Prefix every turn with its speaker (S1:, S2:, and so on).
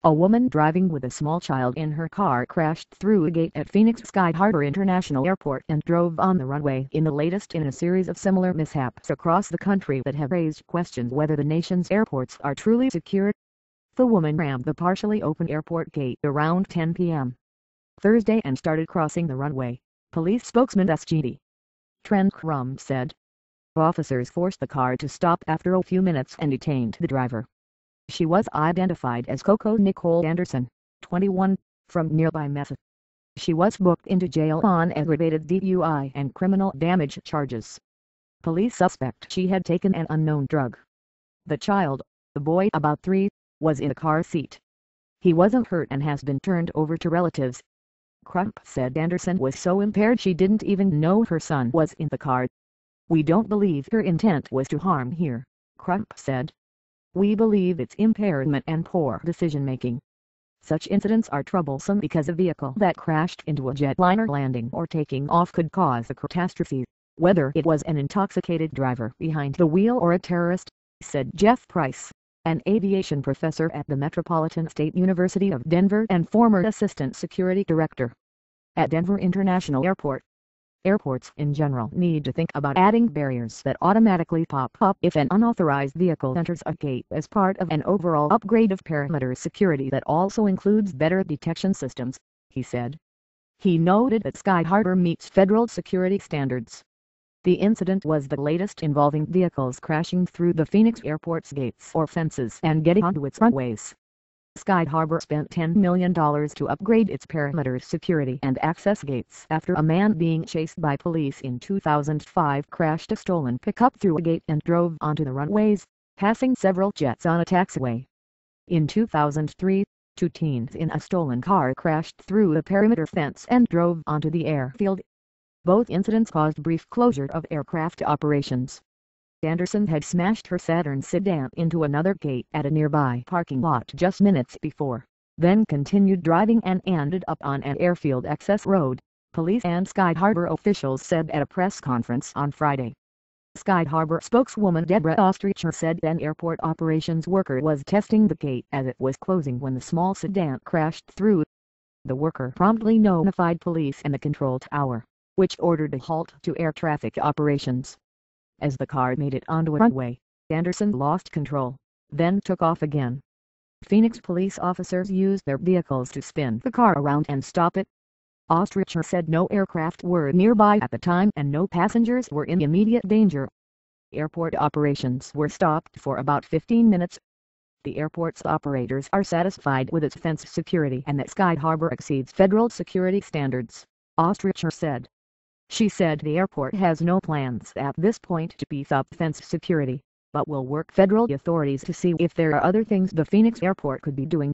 S1: A woman driving with a small child in her car crashed through a gate at Phoenix Sky Harbor International Airport and drove on the runway in the latest in a series of similar mishaps across the country that have raised questions whether the nation's airports are truly secure. The woman rammed the partially open airport gate around 10 p.m. Thursday and started crossing the runway, police spokesman SGD Trent Crum said. Officers forced the car to stop after a few minutes and detained the driver. She was identified as Coco Nicole Anderson, 21, from nearby Mesa. She was booked into jail on aggravated DUI and criminal damage charges. Police suspect she had taken an unknown drug. The child, the boy about 3, was in the car seat. He wasn't hurt and has been turned over to relatives. Crump said Anderson was so impaired she didn't even know her son was in the car. "We don't believe her intent was to harm here," Crump said. "We believe it's impairment and poor decision-making. Such incidents are troublesome because a vehicle that crashed into a jetliner landing or taking off could cause a catastrophe, whether it was an intoxicated driver behind the wheel or a terrorist," said Jeff Price, an aviation professor at the Metropolitan State University of Denver and former assistant security director at Denver International Airport. Airports in general need to think about adding barriers that automatically pop up if an unauthorized vehicle enters a gate as part of an overall upgrade of perimeter security that also includes better detection systems, he said. He noted that Sky Harbor meets federal security standards. The incident was the latest involving vehicles crashing through the Phoenix airport's gates or fences and getting onto its runways. Sky Harbor spent $10 million to upgrade its perimeter security and access gates after a man being chased by police in 2005 crashed a stolen pickup through a gate and drove onto the runways, passing several jets on a taxiway. In 2003, 2 teens in a stolen car crashed through the perimeter fence and drove onto the airfield. Both incidents caused brief closure of aircraft operations. Anderson had smashed her Saturn sedan into another gate at a nearby parking lot just minutes before, then continued driving and ended up on an airfield access road, police and Sky Harbor officials said at a press conference on Friday. Sky Harbor spokeswoman Deborah Ostricher said an airport operations worker was testing the gate as it was closing when the small sedan crashed through. The worker promptly notified police and the control tower, which ordered a halt to air traffic operations. As the car made it onto a runway, Anderson lost control, then took off again. Phoenix police officers used their vehicles to spin the car around and stop it. Ostricher said no aircraft were nearby at the time and no passengers were in immediate danger. Airport operations were stopped for about 15 minutes. The airport's operators are satisfied with its fence security and that Sky Harbor exceeds federal security standards, Ostricher said. She said the airport has no plans at this point to beef up fence security, but will work federal authorities to see if there are other things the Phoenix airport could be doing.